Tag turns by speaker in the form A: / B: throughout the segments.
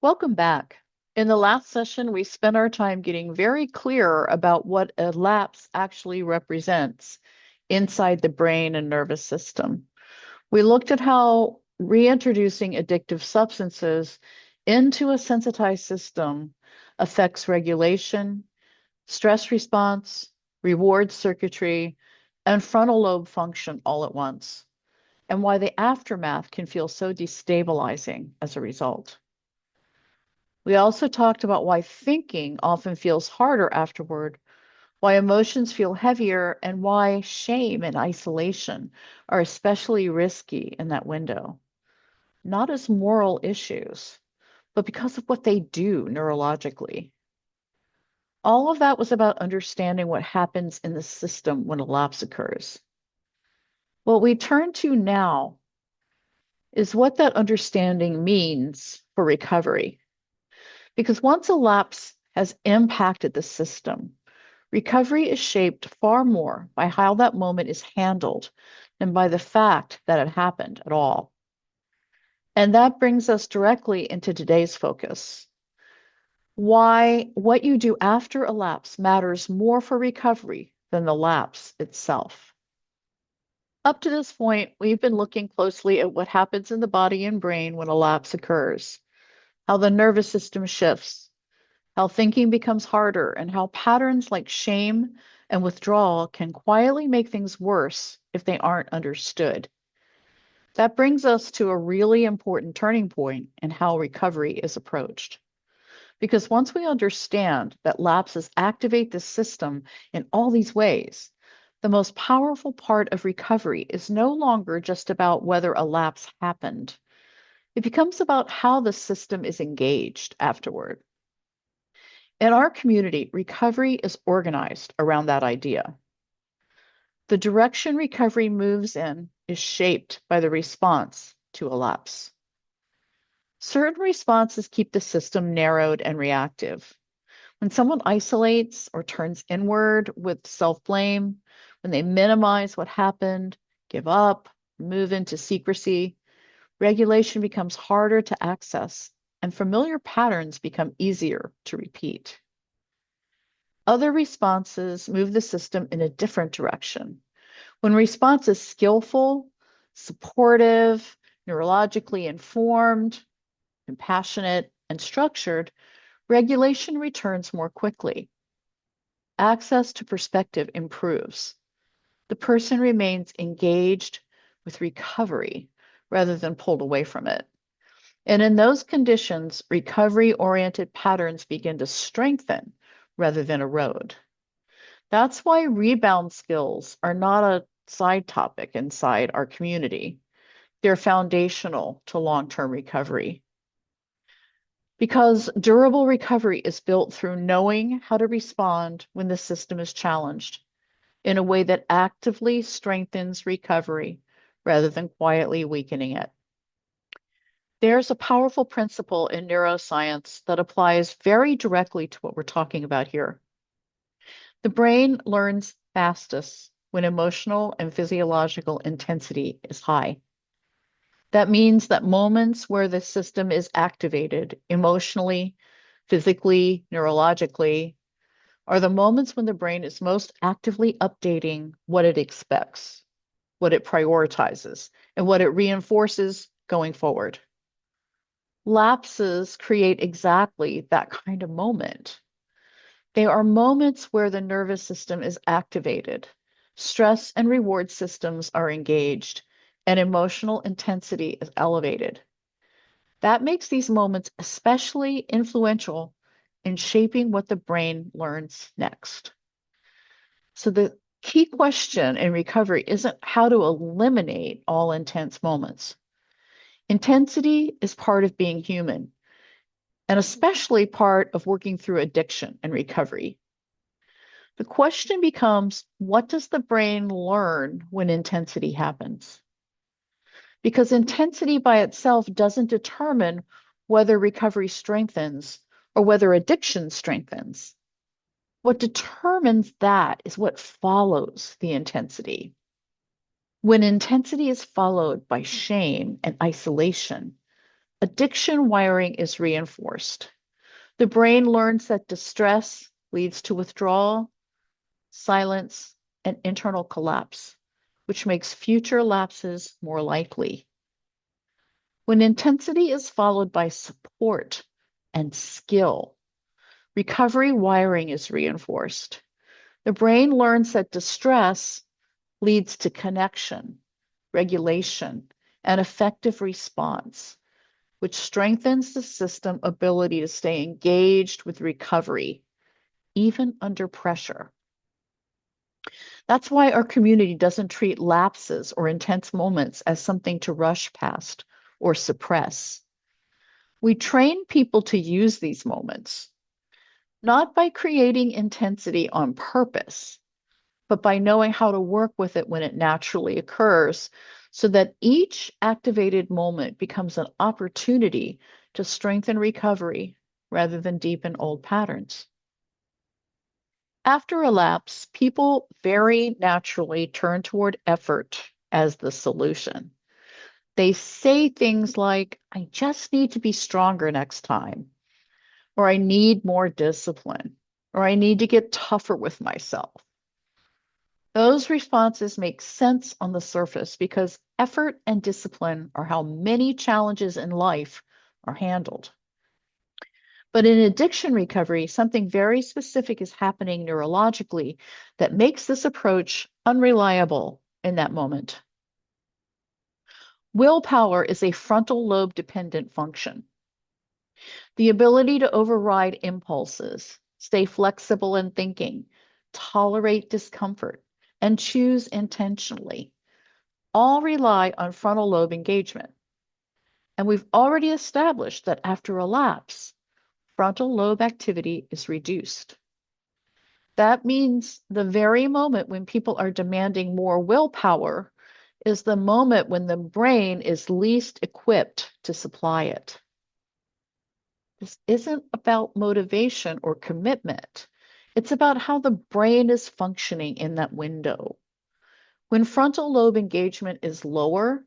A: Welcome back. In the last session, we spent our time getting very clear about what a lapse actually represents inside the brain and nervous system. We looked at how reintroducing addictive substances into a sensitized system affects regulation, stress response, reward circuitry, and frontal lobe function all at once, and why the aftermath can feel so destabilizing as a result. We also talked about why thinking often feels harder afterward, why emotions feel heavier, and why shame and isolation are especially risky in that window. Not as moral issues, but because of what they do neurologically. All of that was about understanding what happens in the system when a lapse occurs. What we turn to now is what that understanding means for recovery. Because once a lapse has impacted the system, recovery is shaped far more by how that moment is handled than by the fact that it happened at all. And that brings us directly into today's focus. Why what you do after a lapse matters more for recovery than the lapse itself. Up to this point, we've been looking closely at what happens in the body and brain when a lapse occurs, how the nervous system shifts, how thinking becomes harder, and how patterns like shame and withdrawal can quietly make things worse if they aren't understood. That brings us to a really important turning point in how recovery is approached. Because once we understand that lapses activate the system in all these ways, the most powerful part of recovery is no longer just about whether a lapse happened. It becomes about how the system is engaged afterward. In our community, recovery is organized around that idea. The direction recovery moves in is shaped by the response to a lapse. Certain responses keep the system narrowed and reactive. When someone isolates or turns inward with self blame, when they minimize what happened, give up, move into secrecy, regulation becomes harder to access, and familiar patterns become easier to repeat. Other responses move the system in a different direction. When response is skillful, supportive, neurologically informed, compassionate, and structured, regulation returns more quickly. Access to perspective improves. The person remains engaged with recovery rather than pulled away from it. And in those conditions, recovery oriented patterns begin to strengthen rather than erode. That's why rebound skills are not a side topic inside our community. They're foundational to long term recovery. Because durable recovery is built through knowing how to respond when the system is challenged in a way that actively strengthens recovery rather than quietly weakening it. There's a powerful principle in neuroscience that applies very directly to what we're talking about here. The brain learns fastest when emotional and physiological intensity is high. That means that moments where the system is activated emotionally, physically, neurologically, are the moments when the brain is most actively updating what it expects, what it prioritizes, and what it reinforces going forward. Lapses create exactly that kind of moment. They are moments where the nervous system is activated, stress and reward systems are engaged, and emotional intensity is elevated. That makes these moments especially influential in shaping what the brain learns next. So, the key question in recovery isn't how to eliminate all intense moments. Intensity is part of being human, and especially part of working through addiction and recovery. The question becomes, what does the brain learn when intensity happens? Because intensity by itself doesn't determine whether recovery strengthens or whether addiction strengthens. What determines that is what follows the intensity. When intensity is followed by shame and isolation, Addiction wiring is reinforced. The brain learns that distress leads to withdrawal, silence, and internal collapse, which makes future lapses more likely. When intensity is followed by support and skill, recovery wiring is reinforced. The brain learns that distress leads to connection, regulation, and effective response, which strengthens the system's ability to stay engaged with recovery, even under pressure. That's why our community doesn't treat lapses or intense moments as something to rush past or suppress. We train people to use these moments, not by creating intensity on purpose, but by knowing how to work with it when it naturally occurs, so that each activated moment becomes an opportunity to strengthen recovery rather than deepen old patterns. After a lapse, people very naturally turn toward effort as the solution. They say things like, I just need to be stronger next time, or I need more discipline, or I need to get tougher with myself. Those responses make sense on the surface because effort and discipline are how many challenges in life are handled. But in addiction recovery, something very specific is happening neurologically that makes this approach unreliable in that moment. Willpower is a frontal lobe dependent function. The ability to override impulses, stay flexible in thinking, tolerate discomfort, and choose intentionally all rely on frontal lobe engagement. And we've already established that after a lapse, frontal lobe activity is reduced. That means the very moment when people are demanding more willpower is the moment when the brain is least equipped to supply it. This isn't about motivation or commitment. It's about how the brain is functioning in that window. When frontal lobe engagement is lower,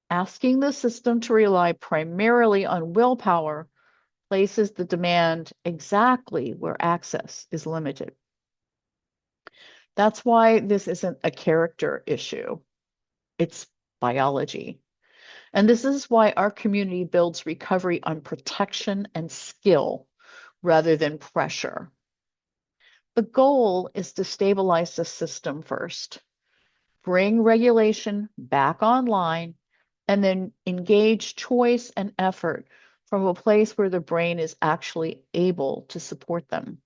A: asking the system to rely primarily on willpower places the demand exactly where access is limited. That's why this isn't a character issue, it's biology. And this is why our community builds recovery on protection and skill rather than pressure. The goal is to stabilize the system first, bring regulation back online, and then engage choice and effort from a place where the brain is actually able to support them.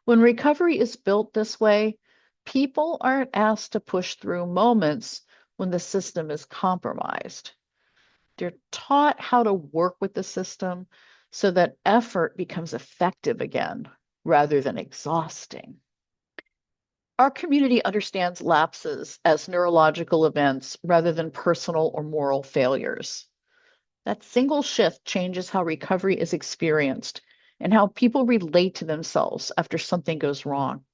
A: When recovery is built this way, people aren't asked to push through moments when the system is compromised. They're taught how to work with the system so that effort becomes effective again rather than exhausting. Our community understands lapses as neurological events rather than personal or moral failures. That single shift changes how recovery is experienced and how people relate to themselves after something goes wrong.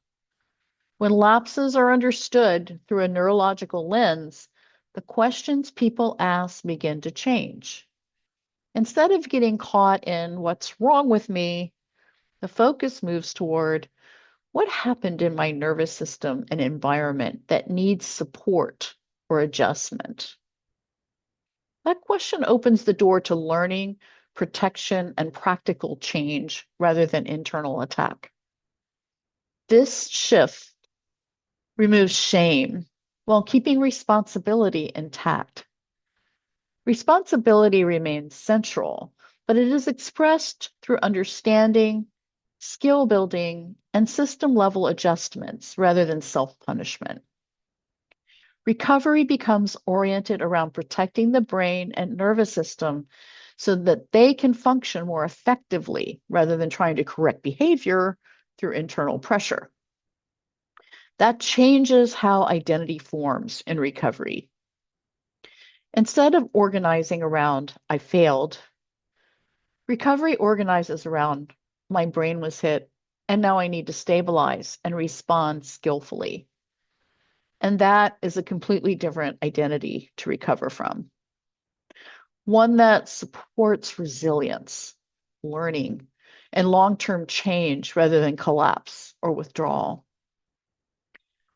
A: When lapses are understood through a neurological lens, the questions people ask begin to change. Instead of getting caught in what's wrong with me, the focus moves toward what happened in my nervous system and environment that needs support or adjustment. That question opens the door to learning, protection, and practical change rather than internal attack. This shift removes shame while keeping responsibility intact. Responsibility remains central, but it is expressed through understanding, skill building, and system level adjustments rather than self punishment. Recovery becomes oriented around protecting the brain and nervous system so that they can function more effectively rather than trying to correct behavior through internal pressure. That changes how identity forms in recovery. Instead of organizing around, I failed, recovery organizes around, my brain was hit, and now I need to stabilize and respond skillfully. And that is a completely different identity to recover from. one that supports resilience, learning, and long-term change rather than collapse or withdrawal.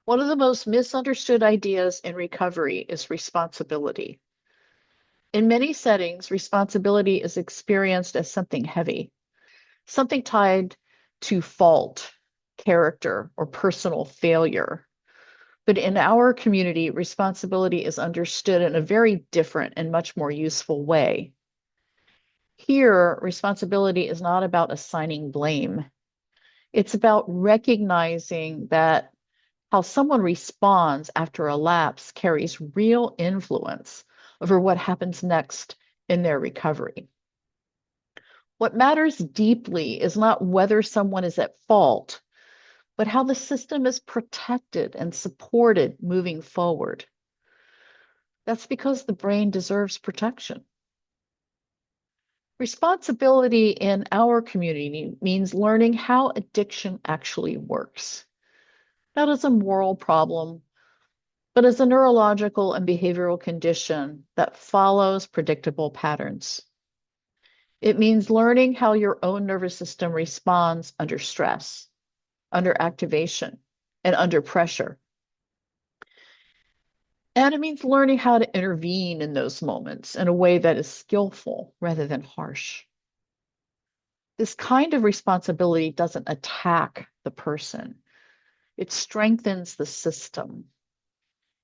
A: One of the most misunderstood ideas in recovery is responsibility. In many settings, responsibility is experienced as something heavy, something tied to fault, character, or personal failure. But in our community, responsibility is understood in a very different and much more useful way. Here, responsibility is not about assigning blame. It's about recognizing that how someone responds after a lapse carries real influence over what happens next in their recovery. What matters deeply is not whether someone is at fault, but how the system is protected and supported moving forward. That's because the brain deserves protection. Responsibility in our community means learning how addiction actually works, not as a moral problem, but as a neurological and behavioral condition that follows predictable patterns. It means learning how your own nervous system responds under stress, under activation, and under pressure. And it means learning how to intervene in those moments in a way that is skillful rather than harsh. This kind of responsibility doesn't attack the person, it strengthens the system.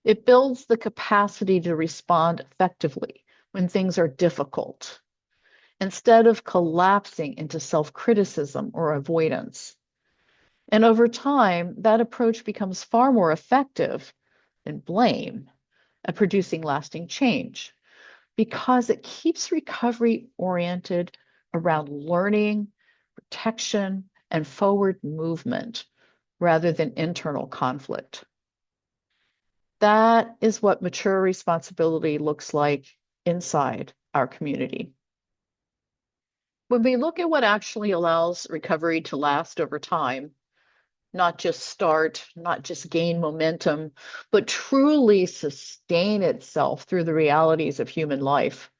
A: It builds the capacity to respond effectively when things are difficult, instead of collapsing into self-criticism or avoidance. And over time, that approach becomes far more effective than blame at producing lasting change because it keeps recovery oriented around learning, protection, and forward movement rather than internal conflict. That is what mature responsibility looks like inside our community. When we look at what actually allows recovery to last over time, not just start, not just gain momentum, but truly sustain itself through the realities of human life,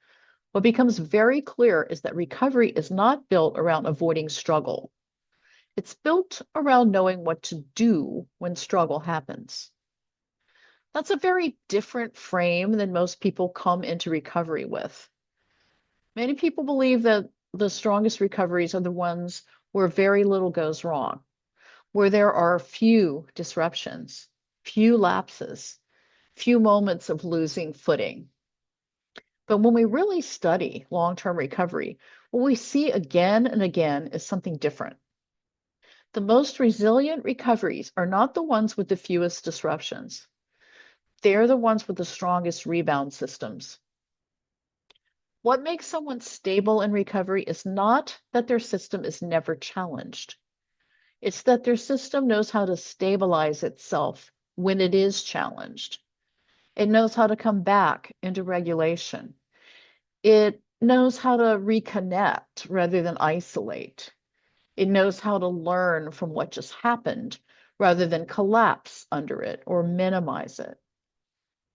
A: what becomes very clear is that recovery is not built around avoiding struggle. It's built around knowing what to do when struggle happens. That's a very different frame than most people come into recovery with. Many people believe that the strongest recoveries are the ones where very little goes wrong, where there are few disruptions, few lapses, few moments of losing footing. But when we really study long-term recovery, what we see again and again is something different. The most resilient recoveries are not the ones with the fewest disruptions. They're the ones with the strongest rebound systems. What makes someone stable in recovery is not that their system is never challenged. It's that their system knows how to stabilize itself when it is challenged. It knows how to come back into regulation. It knows how to reconnect rather than isolate. It knows how to learn from what just happened rather than collapse under it or minimize it.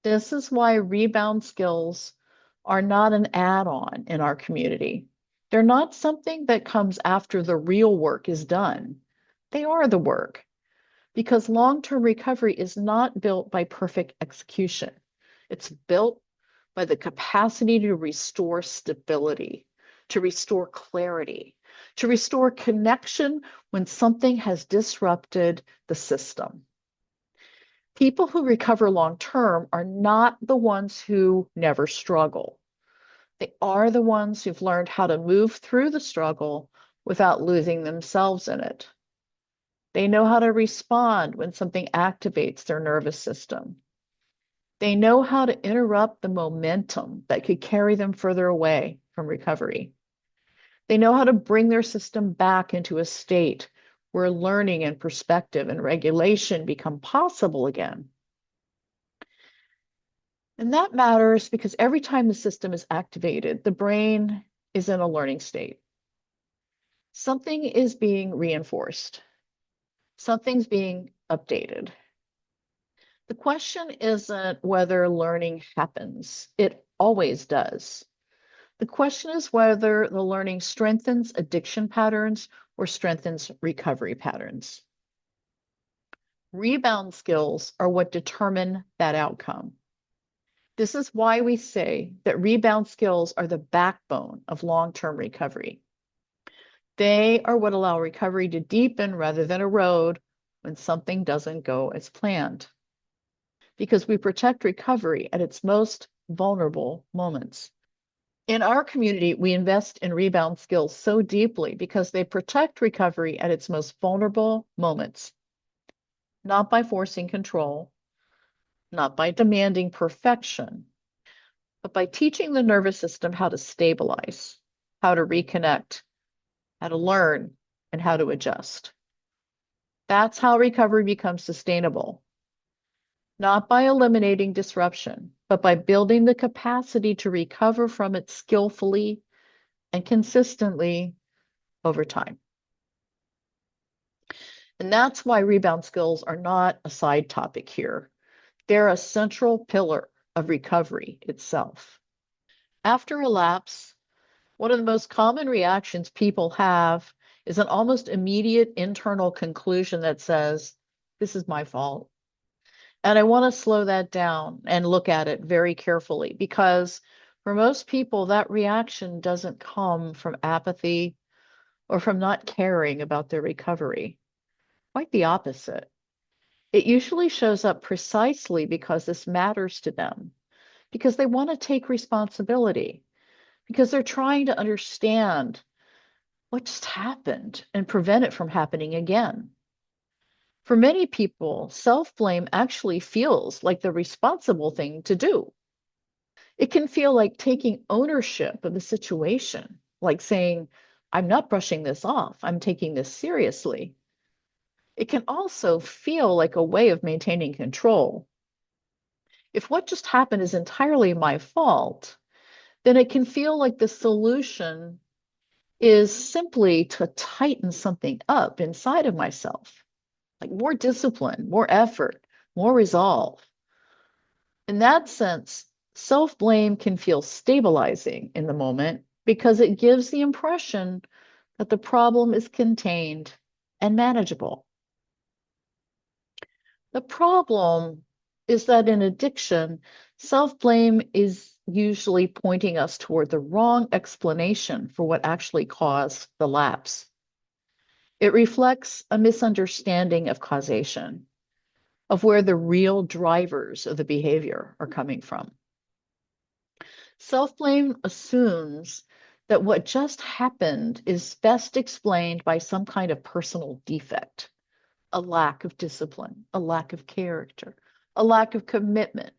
A: This is why rebound skills are not an add-on in our community. They're not something that comes after the real work is done. They are the work because long-term recovery is not built by perfect execution. It's built by the capacity to restore stability, to restore clarity, to restore connection when something has disrupted the system. People who recover long-term are not the ones who never struggle. They are the ones who've learned how to move through the struggle without losing themselves in it. They know how to respond when something activates their nervous system. They know how to interrupt the momentum that could carry them further away from recovery. They know how to bring their system back into a state where learning and perspective and regulation become possible again. And that matters because every time the system is activated, the brain is in a learning state. Something is being reinforced. Something's being updated. The question isn't whether learning happens. It always does. The question is whether the learning strengthens addiction patterns or strengthens recovery patterns. Rebound skills are what determine that outcome. This is why we say that rebound skills are the backbone of long-term recovery. They are what allow recovery to deepen rather than erode when something doesn't go as planned. Because we protect recovery at its most vulnerable moments. In our community, we invest in rebound skills so deeply because they protect recovery at its most vulnerable moments, not by forcing control, not by demanding perfection, but by teaching the nervous system how to stabilize, how to reconnect, how to learn, and how to adjust. That's how recovery becomes sustainable, not by eliminating disruption, but by building the capacity to recover from it skillfully and consistently over time. And that's why rebound skills are not a side topic here. They're a central pillar of recovery itself. After a lapse, one of the most common reactions people have is an almost immediate internal conclusion that says, this is my fault. And I want to slow that down and look at it very carefully because for most people, that reaction doesn't come from apathy or from not caring about their recovery. Quite the opposite. It usually shows up precisely because this matters to them, because they want to take responsibility, because they're trying to understand what just happened and prevent it from happening again. For many people, self-blame actually feels like the responsible thing to do. It can feel like taking ownership of the situation, like saying, I'm not brushing this off, I'm taking this seriously. It can also feel like a way of maintaining control. If what just happened is entirely my fault, then it can feel like the solution is simply to tighten something up inside of myself, like more discipline, more effort, more resolve. In that sense, self-blame can feel stabilizing in the moment because it gives the impression that the problem is contained and manageable. The problem is that in addiction, self-blame is usually pointing us toward the wrong explanation for what actually caused the lapse. It reflects a misunderstanding of causation, of where the real drivers of the behavior are coming from. Self-blame assumes that what just happened is best explained by some kind of personal defect, a lack of discipline, a lack of character, a lack of commitment,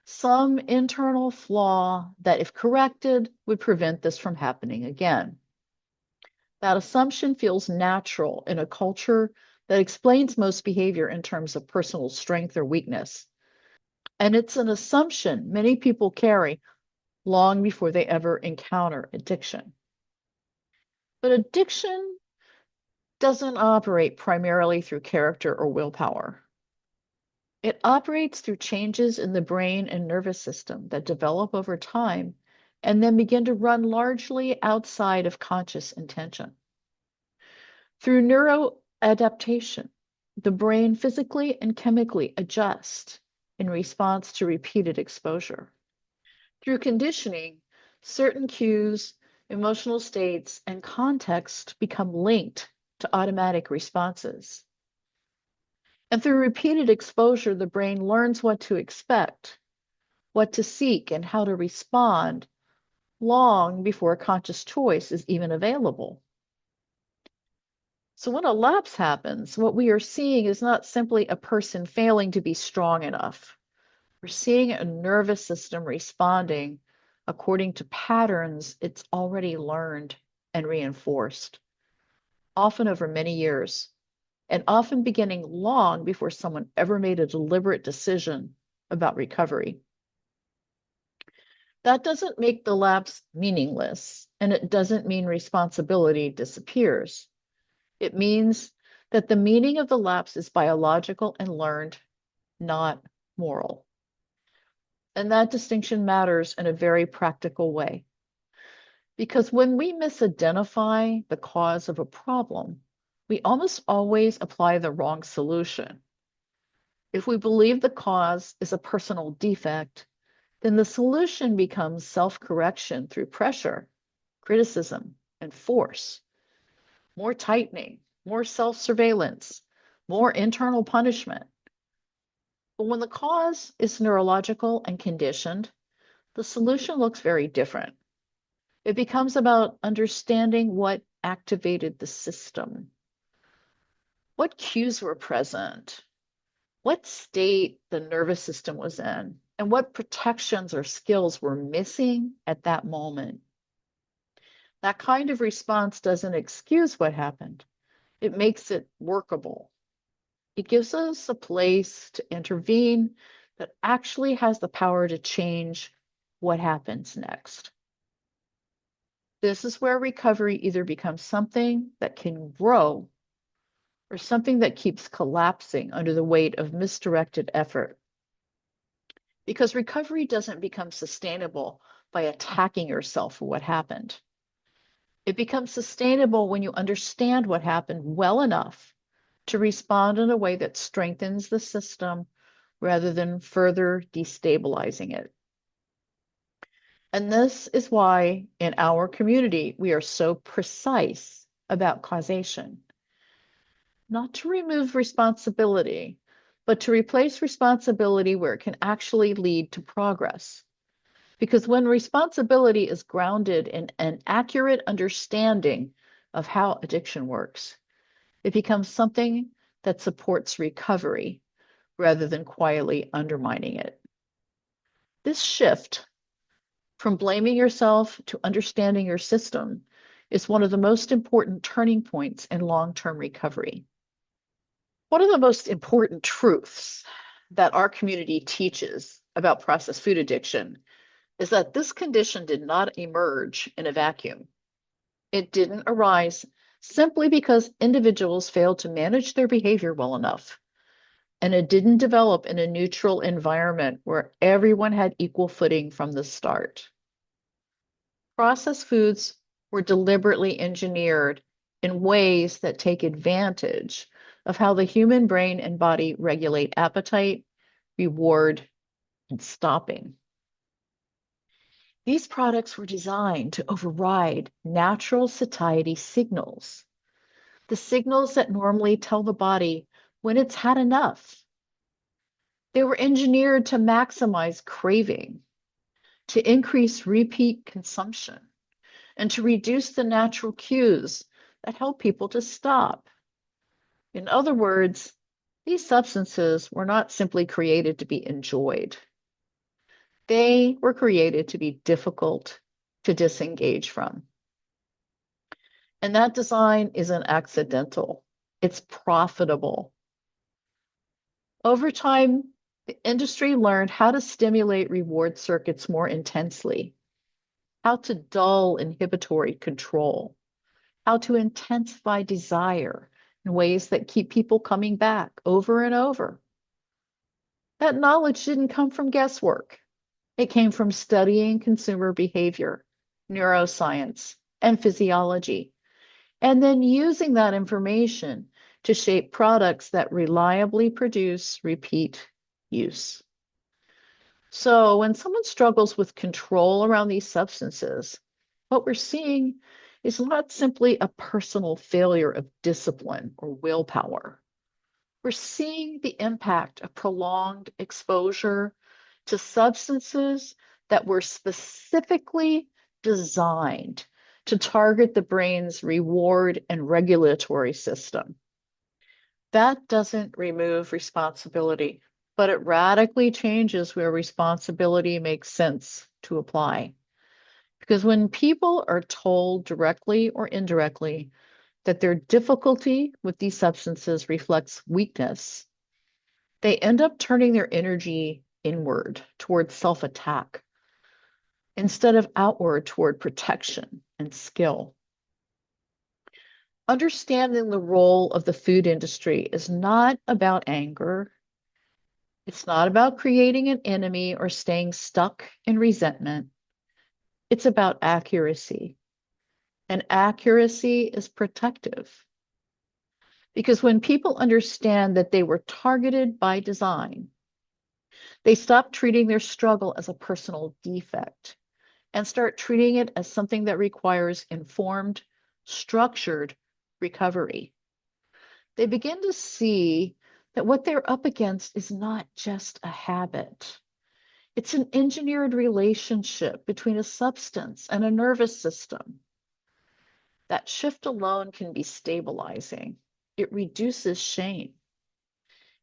A: some internal flaw that, if corrected, would prevent this from happening again. That assumption feels natural in a culture that explains most behavior in terms of personal strength or weakness. And it's an assumption many people carry long before they ever encounter addiction. But addiction doesn't operate primarily through character or willpower. It operates through changes in the brain and nervous system that develop over time and then begin to run largely outside of conscious intention. Through neuroadaptation, the brain physically and chemically adjusts in response to repeated exposure. Through conditioning, certain cues, emotional states, and context become linked to automatic responses. And through repeated exposure, the brain learns what to expect, what to seek, and how to respond long before a conscious choice is even available. So when a lapse happens, what we are seeing is not simply a person failing to be strong enough. We're seeing a nervous system responding according to patterns it's already learned and reinforced, often over many years, and often beginning long before someone ever made a deliberate decision about recovery. That doesn't make the lapse meaningless, and it doesn't mean responsibility disappears. It means that the meaning of the lapse is biological and learned, not moral. And that distinction matters in a very practical way. Because when we misidentify the cause of a problem, we almost always apply the wrong solution. If we believe the cause is a personal defect, then the solution becomes self-correction through pressure, criticism, and force, more tightening, more self-surveillance, more internal punishment. But when the cause is neurological and conditioned, the solution looks very different. It becomes about understanding what activated the system, what cues were present, what state the nervous system was in, and what protections or skills were missing at that moment. That kind of response doesn't excuse what happened, it makes it workable. It gives us a place to intervene that actually has the power to change what happens next. This is where recovery either becomes something that can grow or something that keeps collapsing under the weight of misdirected effort. Because recovery doesn't become sustainable by attacking yourself for what happened. It becomes sustainable when you understand what happened well enough to respond in a way that strengthens the system rather than further destabilizing it. And this is why in our community, we are so precise about causation. Not to remove responsibility, but to replace responsibility where it can actually lead to progress. Because when responsibility is grounded in an accurate understanding of how addiction works, it becomes something that supports recovery rather than quietly undermining it. This shift from blaming yourself to understanding your system is one of the most important turning points in long-term recovery. One of the most important truths that our community teaches about processed food addiction is that this condition did not emerge in a vacuum. It didn't arise simply because individuals failed to manage their behavior well enough. And it didn't develop in a neutral environment where everyone had equal footing from the start. Processed foods were deliberately engineered in ways that take advantage of how the human brain and body regulate appetite, reward, and stopping. These products were designed to override natural satiety signals, the signals that normally tell the body when it's had enough. They were engineered to maximize craving, to increase repeat consumption, and to reduce the natural cues that help people to stop. In other words, these substances were not simply created to be enjoyed. They were created to be difficult to disengage from. And that design isn't accidental, it's profitable. Over time, the industry learned how to stimulate reward circuits more intensely, how to dull inhibitory control, how to intensify desire in ways that keep people coming back over and over. That knowledge didn't come from guesswork. It came from studying consumer behavior, neuroscience, and physiology, and then using that information to shape products that reliably produce repeat use. So when someone struggles with control around these substances, what we're seeing is not simply a personal failure of discipline or willpower. We're seeing the impact of prolonged exposure to substances that were specifically designed to target the brain's reward and regulatory system. That doesn't remove responsibility, but it radically changes where responsibility makes sense to apply. Because when people are told directly or indirectly that their difficulty with these substances reflects weakness, they end up turning their energy inward toward self-attack instead of outward toward protection and skill. Understanding the role of the food industry is not about anger. It's not about creating an enemy or staying stuck in resentment. It's about accuracy. and accuracy is protective. Because when people understand that they were targeted by design, they stop treating their struggle as a personal defect and start treating it as something that requires informed, structured recovery. They begin to see that what they're up against is not just a habit. It's an engineered relationship between a substance and a nervous system. That shift alone can be stabilizing. It reduces shame.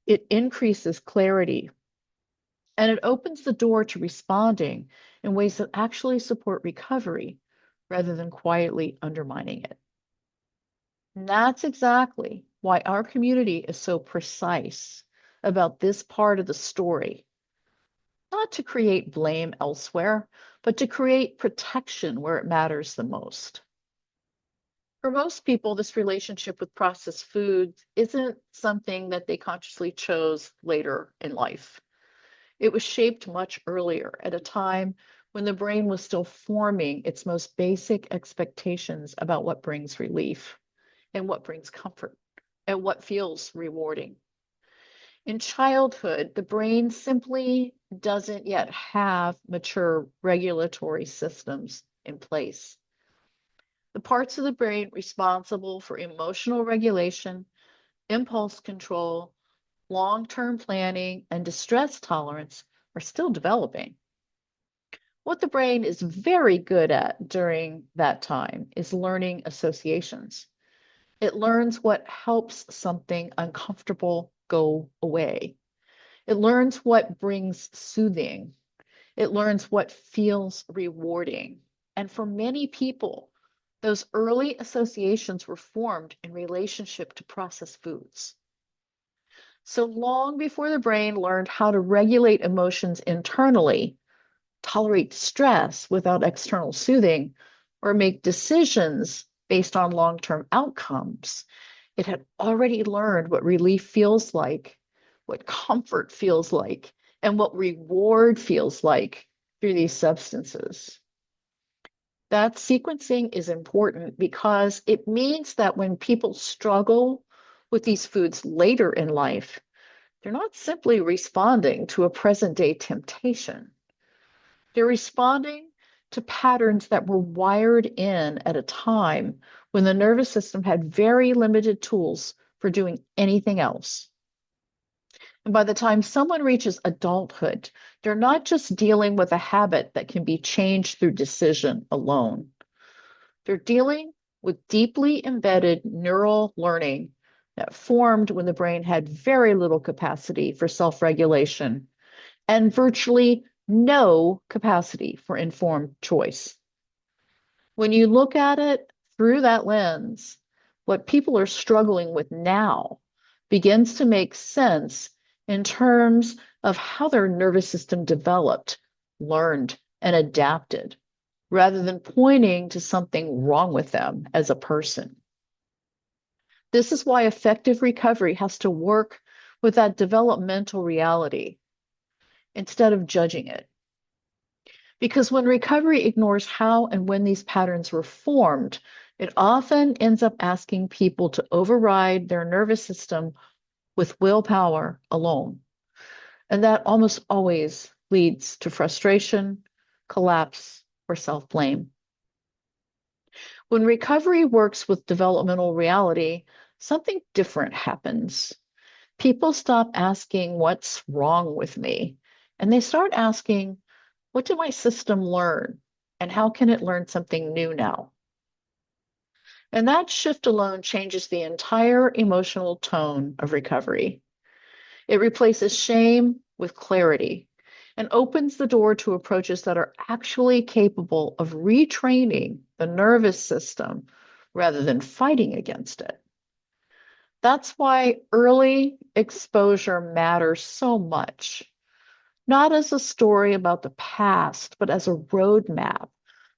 A: It increases clarity. And it opens the door to responding in ways that actually support recovery rather than quietly undermining it. And that's exactly why our community is so precise about this part of the story. Not to create blame elsewhere, but to create protection where it matters the most. For most people, this relationship with processed foods isn't something that they consciously chose later in life. It was shaped much earlier at a time when the brain was still forming its most basic expectations about what brings relief and what brings comfort and what feels rewarding. In childhood, the brain simply doesn't yet have mature regulatory systems in place. The parts of the brain responsible for emotional regulation, impulse control, long-term planning, and distress tolerance are still developing. What the brain is very good at during that time is learning associations. It learns what helps something uncomfortable go away. It learns what brings soothing. It learns what feels rewarding. And for many people, those early associations were formed in relationship to processed foods. So long before the brain learned how to regulate emotions internally, tolerate stress without external soothing, or make decisions based on long term outcomes, it had already learned what relief feels like, what comfort feels like, and what reward feels like through these substances. That sequencing is important because it means that when people struggle with these foods later in life, they're not simply responding to a present day temptation. They're responding to patterns that were wired in at a time when the nervous system had very limited tools for doing anything else. And by the time someone reaches adulthood, they're not just dealing with a habit that can be changed through decision alone. They're dealing with deeply embedded neural learning that formed when the brain had very little capacity for self regulation and virtually no capacity for informed choice. When you look at it through that lens, what people are struggling with now begins to make sense in terms of how their nervous system developed, learned, and adapted, rather than pointing to something wrong with them as a person. This is why effective recovery has to work with that developmental reality instead of judging it. Because when recovery ignores how and when these patterns were formed, it often ends up asking people to override their nervous system with willpower alone. And that almost always leads to frustration, collapse, or self blame. When recovery works with developmental reality, something different happens. People stop asking, "What's wrong with me?" And they start asking, "What did my system learn? And how can it learn something new now?" And that shift alone changes the entire emotional tone of recovery. It replaces shame with clarity and opens the door to approaches that are actually capable of retraining the nervous system rather than fighting against it. That's why early exposure matters so much, not as a story about the past, but as a roadmap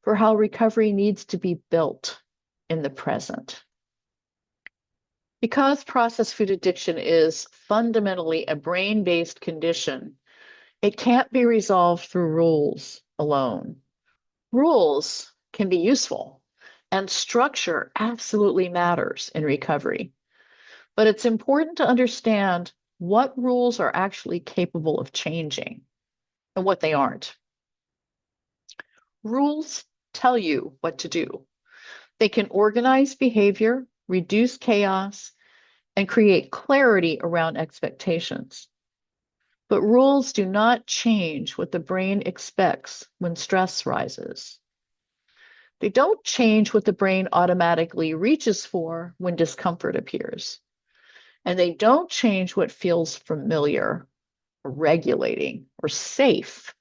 A: for how recovery needs to be built in the present. Because processed food addiction is fundamentally a brain-based condition, it can't be resolved through rules alone. Rules can be useful. And structure absolutely matters in recovery. But it's important to understand what rules are actually capable of changing and what they aren't. Rules tell you what to do. They can organize behavior, reduce chaos, and create clarity around expectations. But rules do not change what the brain expects when stress rises. They don't change what the brain automatically reaches for when discomfort appears. And they don't change what feels familiar, or regulating, or safe.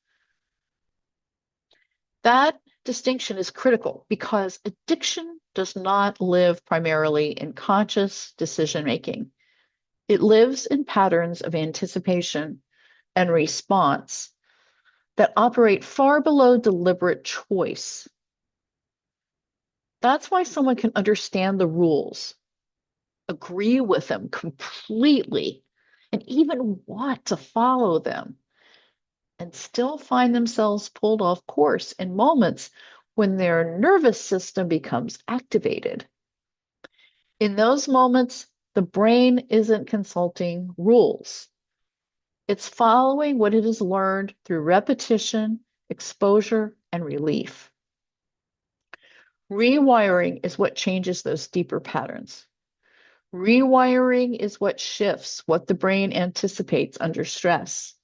A: That distinction is critical because addiction does not live primarily in conscious decision making. It lives in patterns of anticipation and response that operate far below deliberate choice. That's why someone can understand the rules, agree with them completely, and even want to follow them, and still find themselves pulled off course in moments when their nervous system becomes activated. In those moments, the brain isn't consulting rules. It's following what it has learned through repetition, exposure, and relief. Rewiring is what changes those deeper patterns. Rewiring is what shifts what the brain anticipates under stress,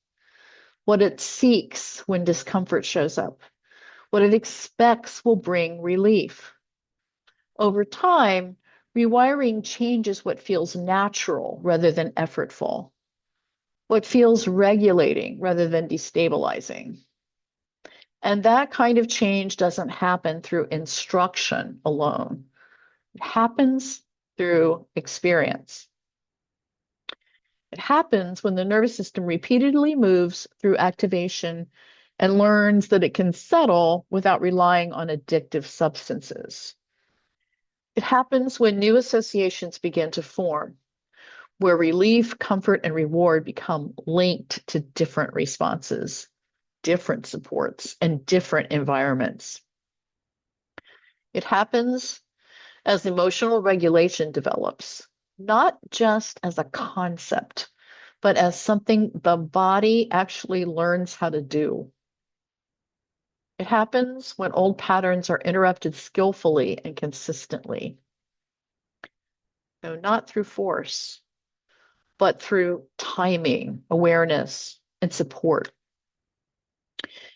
A: what it seeks when discomfort shows up, what it expects will bring relief. Over time, rewiring changes what feels natural rather than effortful, what feels regulating rather than destabilizing. And that kind of change doesn't happen through instruction alone. It happens through experience. It happens when the nervous system repeatedly moves through activation and learns that it can settle without relying on addictive substances. It happens when new associations begin to form, where relief, comfort, and reward become linked to different responses, different supports, and different environments. It happens as emotional regulation develops, not just as a concept, but as something the body actually learns how to do. It happens when old patterns are interrupted skillfully and consistently. No, not through force, but through timing, awareness, and support.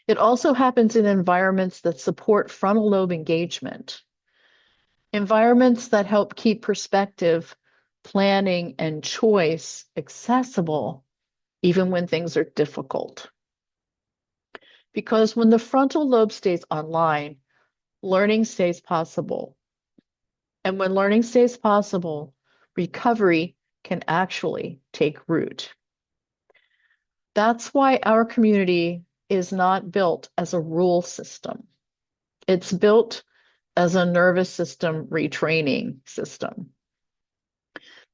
A: It also happens in environments that support frontal lobe engagement, environments that help keep perspective, planning, and choice accessible, even when things are difficult. Because when the frontal lobe stays online, learning stays possible. And when learning stays possible, recovery can actually take root. That's why our community is not built as a rule system. It's built as a nervous system retraining system.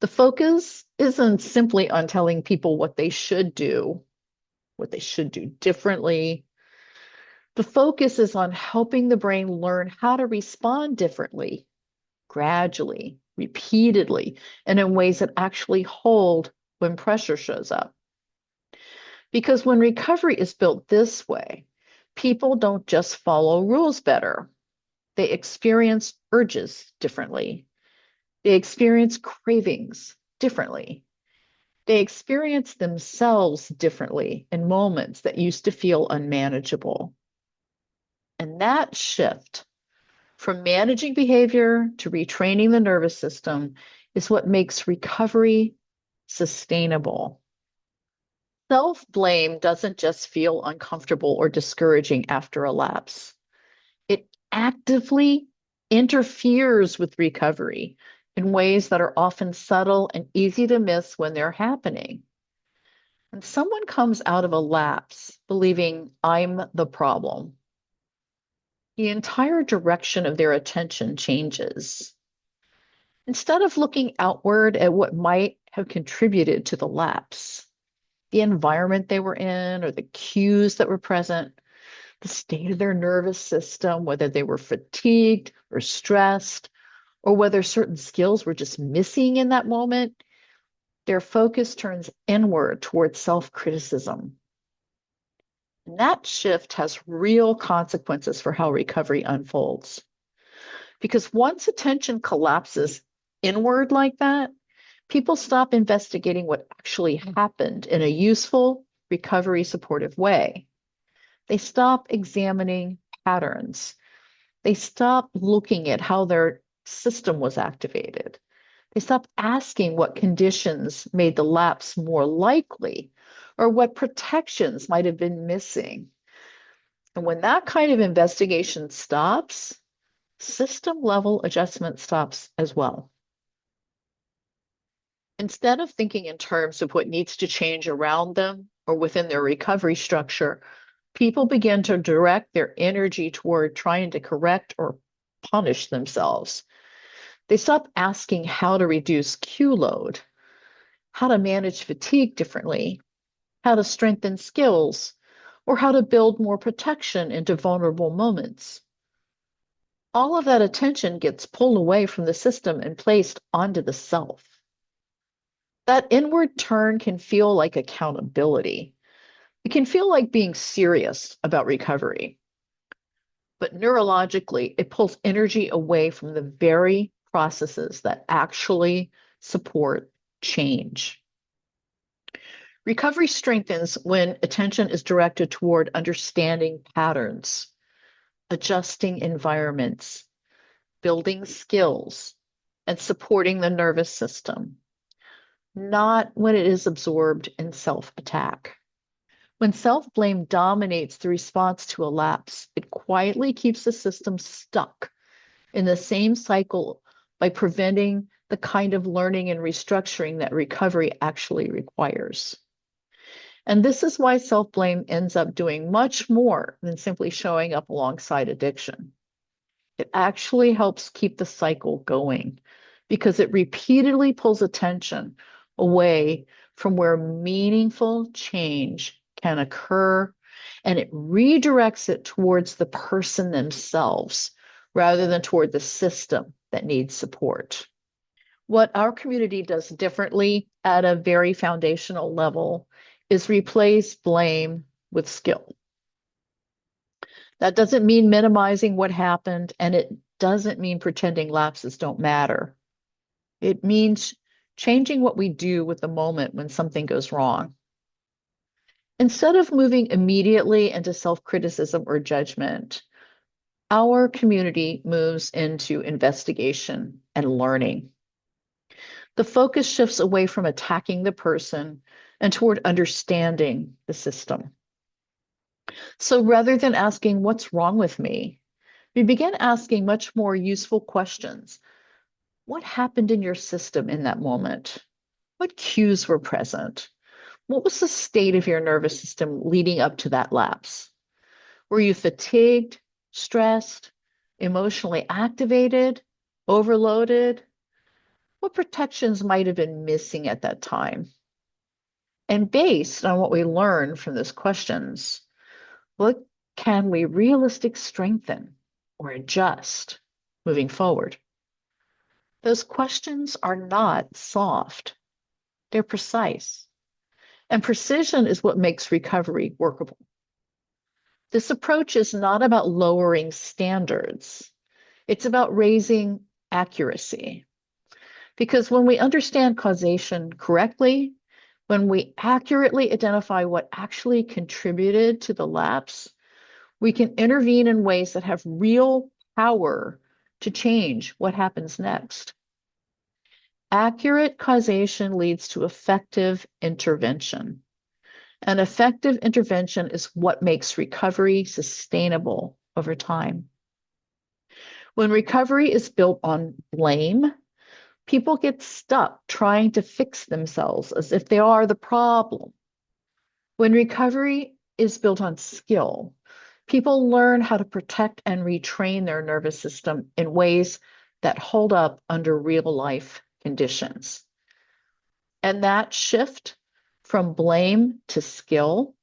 A: The focus isn't simply on telling people what they should do differently. The focus is on helping the brain learn how to respond differently, gradually, repeatedly, and in ways that actually hold when pressure shows up. Because when recovery is built this way, people don't just follow rules better. They experience urges differently. They experience cravings differently. They experience themselves differently in moments that used to feel unmanageable. And that shift from managing behavior to retraining the nervous system is what makes recovery sustainable. Self-blame doesn't just feel uncomfortable or discouraging after a lapse. It actively interferes with recovery in ways that are often subtle and easy to miss when they're happening. When someone comes out of a lapse believing I'm the problem, the entire direction of their attention changes. Instead of looking outward at what might have contributed to the lapse, the environment they were in or the cues that were present, the state of their nervous system, whether they were fatigued or stressed, or whether certain skills were just missing in that moment, their focus turns inward towards self-criticism. And that shift has real consequences for how recovery unfolds. Because once attention collapses inward like that, people stop investigating what actually happened in a useful, recovery supportive way. They stop examining patterns. They stop looking at how their system was activated. They stop asking what conditions made the lapse more likely or what protections might have been missing. And when that kind of investigation stops, system level adjustment stops as well. Instead of thinking in terms of what needs to change around them or within their recovery structure, people begin to direct their energy toward trying to correct or punish themselves. They stop asking how to reduce Q load, how to manage fatigue differently, how to strengthen skills, or how to build more protection into vulnerable moments. All of that attention gets pulled away from the system and placed onto the self. That inward turn can feel like accountability. It can feel like being serious about recovery. But neurologically, it pulls energy away from the very processes that actually support change. Recovery strengthens when attention is directed toward understanding patterns, adjusting environments, building skills, and supporting the nervous system, not when it is absorbed in self-attack. When self-blame dominates the response to a lapse, it quietly keeps the system stuck in the same cycle by preventing the kind of learning and restructuring that recovery actually requires. And this is why self-blame ends up doing much more than simply showing up alongside addiction. It actually helps keep the cycle going because it repeatedly pulls attention away from where meaningful change can occur, and it redirects it towards the person themselves rather than toward the system that needs support. What our community does differently at a very foundational level is replace blame with skill. That doesn't mean minimizing what happened, and it doesn't mean pretending lapses don't matter. It means changing what we do with the moment when something goes wrong. Instead of moving immediately into self-criticism or judgment, our community moves into investigation and learning. The focus shifts away from attacking the person and toward understanding the system. So rather than asking, what's wrong with me? We begin asking much more useful questions. What happened in your system in that moment? What cues were present? What was the state of your nervous system leading up to that lapse? Were you fatigued, stressed, emotionally activated, overloaded? What protections might have been missing at that time? And based on what we learn from those questions, what can we realistically strengthen or adjust moving forward? Those questions are not soft, they're precise. And precision is what makes recovery workable. This approach is not about lowering standards, it's about raising accuracy. Because when we understand causation correctly, when we accurately identify what actually contributed to the lapse, we can intervene in ways that have real power to change what happens next. Accurate causation leads to effective intervention. And effective intervention is what makes recovery sustainable over time. When recovery is built on blame, people get stuck trying to fix themselves as if they are the problem. When recovery is built on skill, people learn how to protect and retrain their nervous system in ways that hold up under real life conditions. And that shift from blame to skill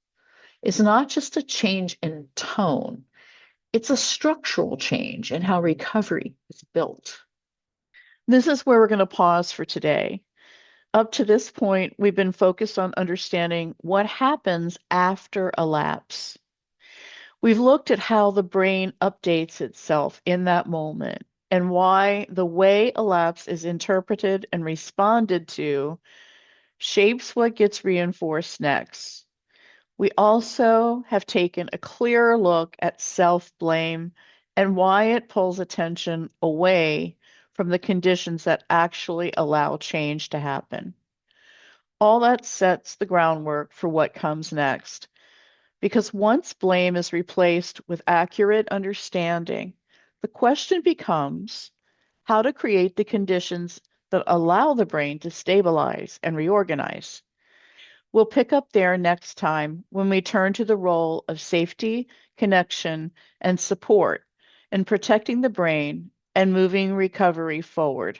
A: is not just a change in tone, it's a structural change in how recovery is built. This is where we're going to pause for today. Up to this point, we've been focused on understanding what happens after a lapse. We've looked at how the brain updates itself in that moment and why the way a lapse is interpreted and responded to shapes what gets reinforced next. We also have taken a clearer look at self-blame and why it pulls attention away from the conditions that actually allow change to happen. All that sets the groundwork for what comes next. Because once blame is replaced with accurate understanding, the question becomes how to create the conditions that allow the brain to stabilize and reorganize. We'll pick up there next time when we turn to the role of safety, connection, and support in protecting the brain and moving recovery forward.